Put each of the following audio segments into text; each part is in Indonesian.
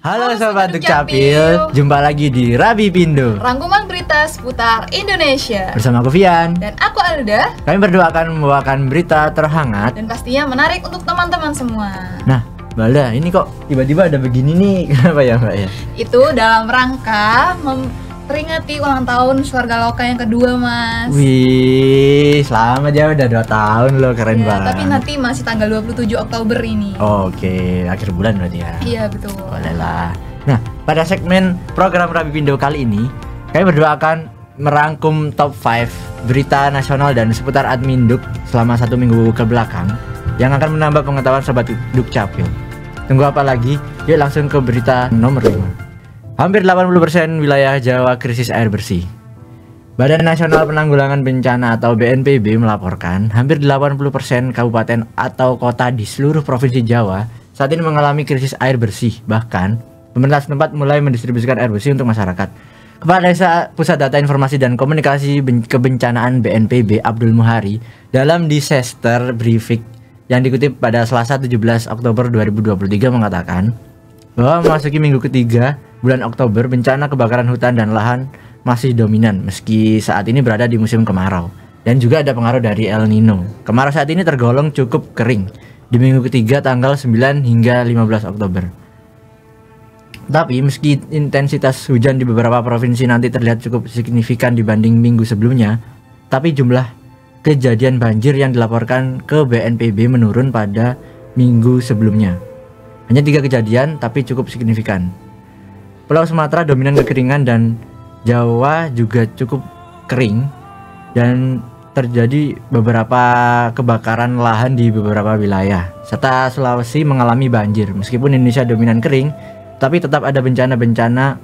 Halo Sobat Dukcapil, jumpa lagi di Rabi Pindo, rangkuman berita seputar Indonesia. Bersama aku Vian dan aku Alda. Kami berdua akan membawakan berita terhangat dan pastinya menarik untuk teman-teman semua. Nah, Balda, ini kok tiba-tiba ada begini nih, kenapa ya Mbak ya? Itu dalam rangka memperingati ulang tahun Swarga Loka yang kedua, Mas. Wih, selamat ya, udah 2 tahun loh, keren banget. Tapi nanti masih tanggal 27 Oktober ini. Oke, akhir bulan berarti ya. Iya, betul. Boleh lah. Nah, pada segmen program Rabi Pindo kali ini, kami berdua akan merangkum top 5 berita nasional dan seputar Adminduk selama 1 minggu ke belakang yang akan menambah pengetahuan Sobat Dukcapil. Tunggu apa lagi? Yuk langsung ke berita nomor 5. Hampir 80% wilayah Jawa krisis air bersih. Badan Nasional Penanggulangan Bencana atau BNPB melaporkan hampir 80% kabupaten atau kota di seluruh provinsi Jawa saat ini mengalami krisis air bersih. Bahkan, pemerintah setempat mulai mendistribusikan air bersih untuk masyarakat. Kepala Desa Pusat Data Informasi dan Komunikasi Kebencanaan BNPB Abdul Muhari dalam disaster briefing yang dikutip pada Selasa 17 Oktober 2023 mengatakan bahwa memasuki minggu ketiga bulan Oktober, bencana kebakaran hutan dan lahan masih dominan meski saat ini berada di musim kemarau dan juga ada pengaruh dari El Nino. Kemarau saat ini tergolong cukup kering di minggu ketiga tanggal 9 hingga 15 Oktober. Tapi meski intensitas hujan di beberapa provinsi nanti terlihat cukup signifikan dibanding minggu sebelumnya, tapi jumlah kejadian banjir yang dilaporkan ke BNPB menurun pada minggu sebelumnya. Hanya 3 kejadian tapi cukup signifikan. Pulau Sumatera dominan kekeringan dan Jawa juga cukup kering dan terjadi beberapa kebakaran lahan di beberapa wilayah. Serta Sulawesi mengalami banjir. Meskipun Indonesia dominan kering, tapi tetap ada bencana-bencana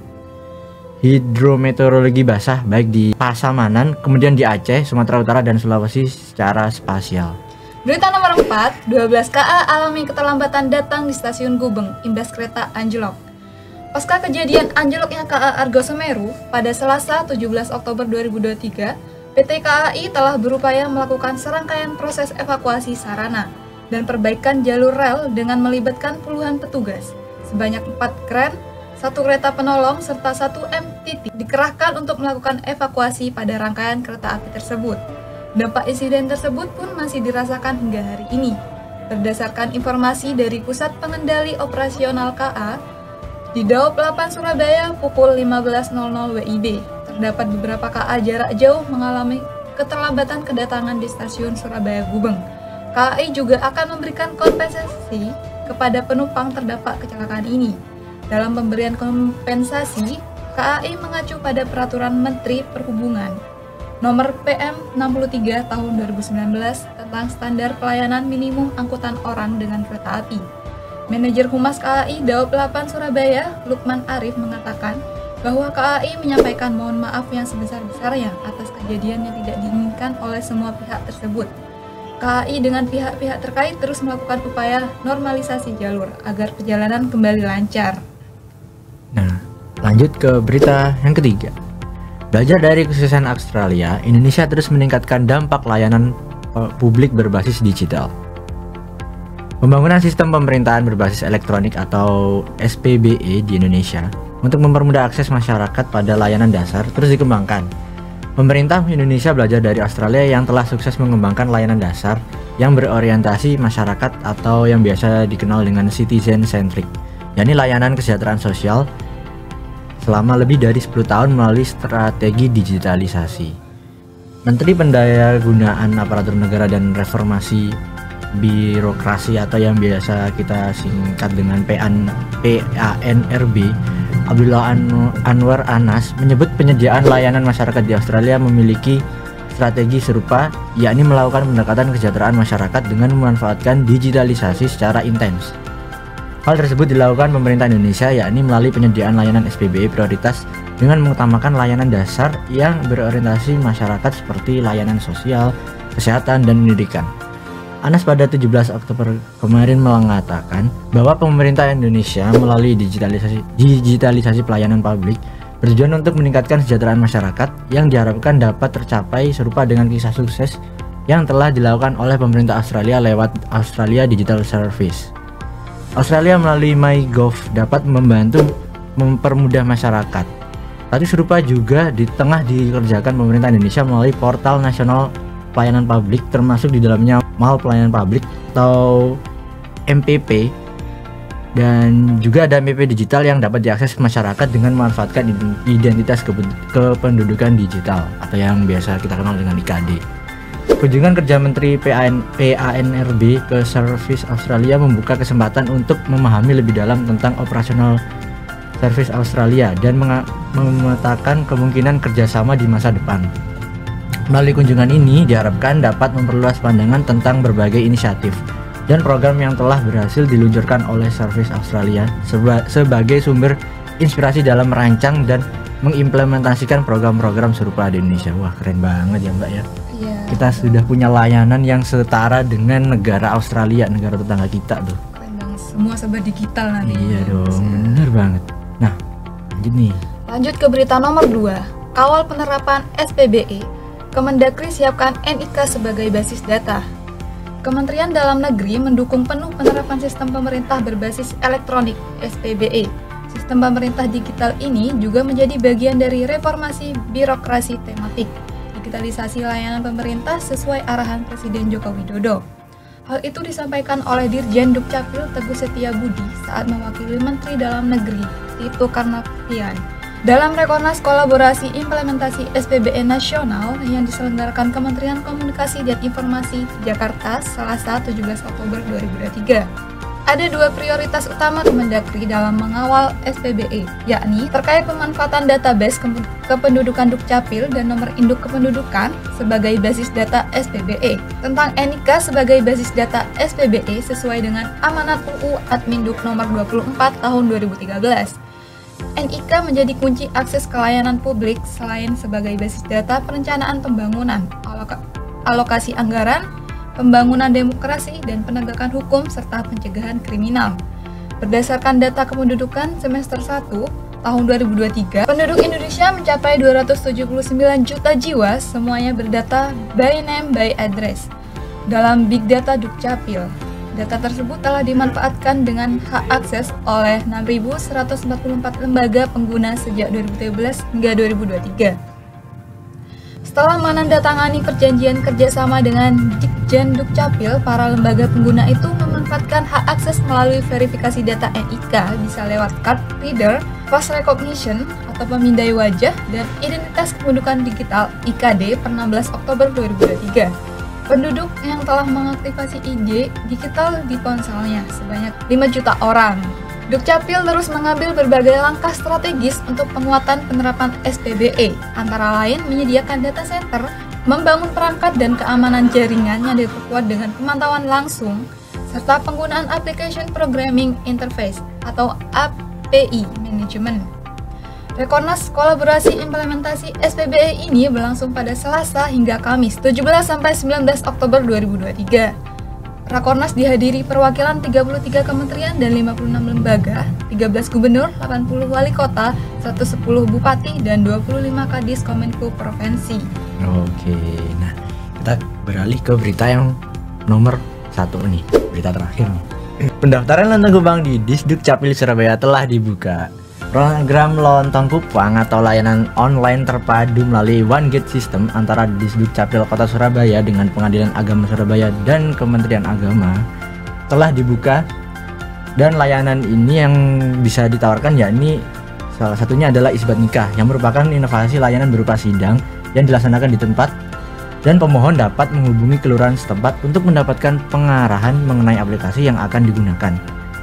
hidrometeorologi basah baik di Pasamanan, kemudian di Aceh, Sumatera Utara dan Sulawesi secara spasial. Berita nomor 4, 12 KA alami keterlambatan datang di stasiun Gubeng, imbas kereta anjlok. Pasca kejadian anjloknya KA Argo Semeru pada Selasa 17 Oktober 2023, PT KAI telah berupaya melakukan serangkaian proses evakuasi sarana dan perbaikan jalur rel dengan melibatkan puluhan petugas. Sebanyak 4 kren, 1 kereta penolong, serta 1 MTT dikerahkan untuk melakukan evakuasi pada rangkaian kereta api tersebut. Dampak insiden tersebut pun masih dirasakan hingga hari ini. Berdasarkan informasi dari Pusat Pengendali Operasional KA, di Daop 8 Surabaya pukul 15.00 WIB, terdapat beberapa KA jarak jauh mengalami keterlambatan kedatangan di stasiun Surabaya Gubeng. KAI juga akan memberikan kompensasi kepada penumpang terdampak kecelakaan ini. Dalam pemberian kompensasi, KAI mengacu pada Peraturan Menteri Perhubungan Nomor PM 63 Tahun 2019 tentang Standar Pelayanan Minimum Angkutan Orang dengan Kereta Api. Manajer Humas KAI Daop 8 Surabaya, Lukman Arif mengatakan bahwa KAI menyampaikan mohon maaf yang sebesar-besarnya atas kejadian yang tidak diinginkan oleh semua pihak tersebut. KAI dengan pihak-pihak terkait terus melakukan upaya normalisasi jalur agar perjalanan kembali lancar. Nah, lanjut ke berita yang ketiga. Belajar dari kesuksesan Australia, Indonesia terus meningkatkan dampak layanan publik berbasis digital. Pembangunan sistem pemerintahan berbasis elektronik atau SPBE di Indonesia untuk mempermudah akses masyarakat pada layanan dasar terus dikembangkan. Pemerintah Indonesia belajar dari Australia yang telah sukses mengembangkan layanan dasar yang berorientasi masyarakat atau yang biasa dikenal dengan citizen-centric, yakni layanan kesejahteraan sosial selama lebih dari 10 tahun melalui strategi digitalisasi. Menteri Pendayagunaan Aparatur Negara dan Reformasi Birokrasi atau yang biasa kita singkat dengan PANRB, Abdullah Anwar Anas menyebut penyediaan layanan masyarakat di Australia memiliki strategi serupa, yakni melakukan pendekatan kesejahteraan masyarakat dengan memanfaatkan digitalisasi secara intens. Hal tersebut dilakukan pemerintah Indonesia, yakni melalui penyediaan layanan SPBE prioritas dengan mengutamakan layanan dasar yang berorientasi masyarakat seperti layanan sosial, kesehatan, dan pendidikan. Anas pada 17 Oktober kemarin mengatakan bahwa pemerintah Indonesia melalui digitalisasi pelayanan publik bertujuan untuk meningkatkan kesejahteraan masyarakat yang diharapkan dapat tercapai serupa dengan kisah sukses yang telah dilakukan oleh pemerintah Australia lewat Australia Digital Service. Australia melalui MyGov dapat membantu mempermudah masyarakat. Tadi serupa juga tengah dikerjakan pemerintah Indonesia melalui Portal Nasional Pelayanan Publik, termasuk di dalamnya Mal Pelayanan Publik atau MPP, dan juga ada MPP digital yang dapat diakses masyarakat dengan memanfaatkan identitas kependudukan digital atau yang biasa kita kenal dengan IKD. Kunjungan kerja Menteri PANRB ke Service Australia membuka kesempatan untuk memahami lebih dalam tentang operasional Service Australia dan memetakan kemungkinan kerjasama di masa depan. Melalui kunjungan ini diharapkan dapat memperluas pandangan tentang berbagai inisiatif dan program yang telah berhasil diluncurkan oleh Service Australia sebagai sumber inspirasi dalam merancang dan mengimplementasikan program-program serupa di Indonesia. Wah, keren banget ya Mbak ya. Iya. Kita sudah punya layanan yang setara dengan negara Australia, negara tetangga kita tuh. Keren banget, semua serba digital nanti. Iya dong, bener banget. Nah, lanjut nih. Lanjut ke berita nomor 2. Kawal penerapan SPBE. Kemendagri siapkan NIK sebagai basis data. Kementerian Dalam Negeri mendukung penuh penerapan sistem pemerintah berbasis elektronik (SPBE). Sistem pemerintah digital ini juga menjadi bagian dari reformasi birokrasi tematik, digitalisasi layanan pemerintah sesuai arahan Presiden Joko Widodo. Hal itu disampaikan oleh Dirjen Dukcapil Teguh Setiabudi saat mewakili Menteri Dalam Negeri Tito Karnavian dalam Rekornas Kolaborasi Implementasi SPBE Nasional yang diselenggarakan Kementerian Komunikasi dan Informasi Jakarta Selasa 17 Oktober 2023. Ada dua prioritas utama Kemendagri dalam mengawal SPBE, yakni terkait pemanfaatan database kependudukan Dukcapil dan nomor induk kependudukan sebagai basis data SPBE, tentang NIK sebagai basis data SPBE sesuai dengan amanat UU Adminduk nomor 24 tahun 2013. NIK menjadi kunci akses ke layanan publik selain sebagai basis data perencanaan pembangunan, alokasi anggaran, pembangunan demokrasi, dan penegakan hukum serta pencegahan kriminal. Berdasarkan data kependudukan semester 1 tahun 2023, penduduk Indonesia mencapai 279 juta jiwa, semuanya berdata by name by address dalam Big Data Dukcapil. Data tersebut telah dimanfaatkan dengan hak akses oleh 6.144 lembaga pengguna sejak 2013 hingga 2023. Setelah menandatangani perjanjian kerjasama dengan Ditjen Dukcapil, para lembaga pengguna itu memanfaatkan hak akses melalui verifikasi data NIK bisa lewat card reader, face recognition atau pemindai wajah, dan identitas kependudukan digital IKD per 16 Oktober 2023. Penduduk yang telah mengaktifasi ID digital di ponselnya sebanyak 5 juta orang. Dukcapil terus mengambil berbagai langkah strategis untuk penguatan penerapan SPBE, antara lain menyediakan data center, membangun perangkat dan keamanan jaringan yang diperkuat dengan pemantauan langsung, serta penggunaan Application Programming Interface atau API Management. Rekornas Kolaborasi Implementasi SPBE ini berlangsung pada Selasa hingga Kamis 17-19 Oktober 2023. Rakornas dihadiri perwakilan 33 kementerian dan 56 lembaga, 13 gubernur, 80 wali kota, 110 bupati, dan 25 kadis Kominfo provinsi. Oke, nah kita beralih ke berita yang nomor 1 nih, berita terakhir nih. Pendaftaran lontong kupang di Disduk Capil Surabaya telah dibuka. Program lontong kupang atau layanan online terpadu melalui One Gate System antara Disduk Capil Kota Surabaya dengan Pengadilan Agama Surabaya dan Kementerian Agama telah dibuka, dan layanan ini yang bisa ditawarkan yakni salah satunya adalah isbat nikah yang merupakan inovasi layanan berupa sidang yang dilaksanakan di tempat, dan pemohon dapat menghubungi kelurahan setempat untuk mendapatkan pengarahan mengenai aplikasi yang akan digunakan.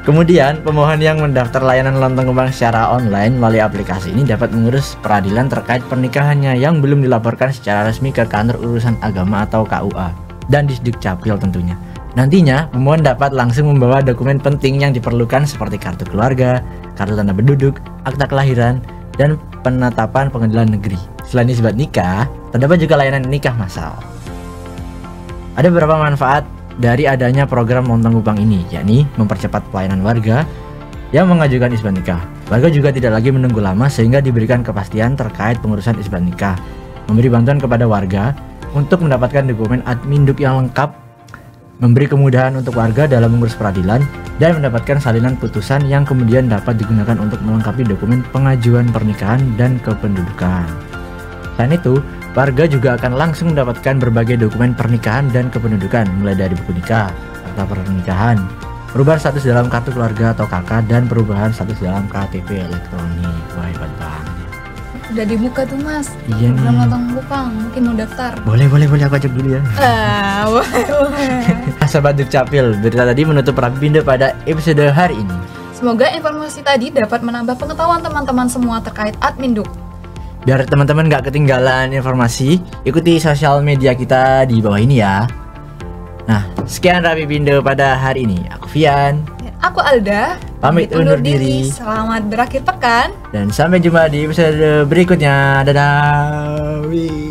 Kemudian, pemohon yang mendaftar layanan lontong kupang secara online melalui aplikasi ini dapat mengurus peradilan terkait pernikahannya yang belum dilaporkan secara resmi ke Kantor Urusan Agama atau KUA dan Disduk Capil tentunya. Nantinya, pemohon dapat langsung membawa dokumen penting yang diperlukan seperti kartu keluarga, kartu tanda penduduk, akta kelahiran, dan penetapan pengadilan negeri. Selain isbat nikah, terdapat juga layanan nikah massal. Ada beberapa manfaat dari adanya program lontong kupang ini, yakni mempercepat pelayanan warga yang mengajukan isbat nikah. Warga juga tidak lagi menunggu lama sehingga diberikan kepastian terkait pengurusan isbat nikah, memberi bantuan kepada warga untuk mendapatkan dokumen adminduk yang lengkap, memberi kemudahan untuk warga dalam mengurus peradilan, dan mendapatkan salinan putusan yang kemudian dapat digunakan untuk melengkapi dokumen pengajuan pernikahan dan kependudukan. Selain itu, warga juga akan langsung mendapatkan berbagai dokumen pernikahan dan kependudukan, mulai dari buku nikah, akta pernikahan, perubahan status dalam kartu keluarga atau KK, dan perubahan status dalam KTP elektronik. Wah, hebat banget. Udah dibuka tuh mas. Iya nih. Belum nonton Kupang, mungkin mau daftar. Boleh aku ajak dulu ya. Sahabat Dukcapil, berita tadi menutup Rapi Bindo pada episode hari ini. Semoga informasi tadi dapat menambah pengetahuan teman-teman semua terkait Adminduk. Biar teman-teman gak ketinggalan informasi, ikuti sosial media kita di bawah ini ya. Nah, sekian Rapi Bindo pada hari ini. Aku Vian. Aku Alda. Pamit undur diri. Selamat berakhir pekan. Dan sampai jumpa di episode berikutnya. Dadah. Wih.